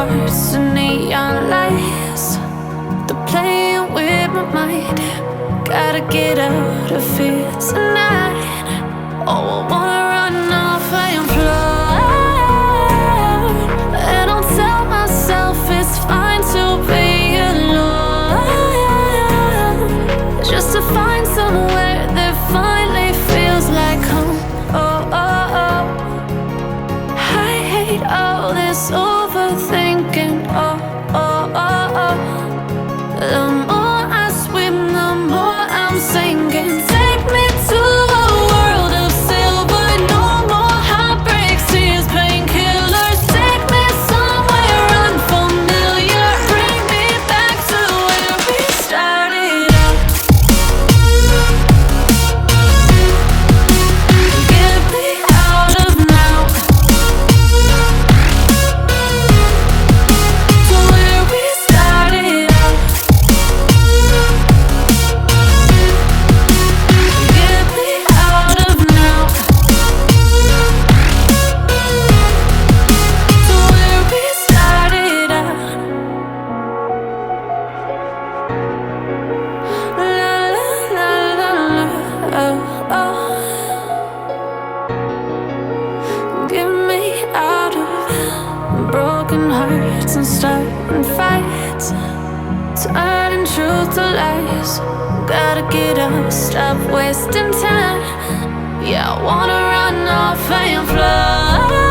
hearts and neon lights. They're playing with my mind. Gotta get out of here tonight. Oh, I wanna run off and fly. And I'll tell myself it's fine to be alone, just to find somewhere that finally feels like home. Oh, oh, oh. I hate all this overthinking. Oh, oh, oh, oh. The more I swim, the more I'm sinking. Take me to a world of silver. No more heartbreaks, tears, painkillers. Take me somewhere unfamiliar. Bring me back to where we started out. Get me out of now, to where we started out. Get me out of now, to where we started out. La la la la la, oh, oh. Get me out of broken hearts and starting fights, turning truth to lies. Gotta get up, stop wasting time. Yeah, I wanna run off and fly.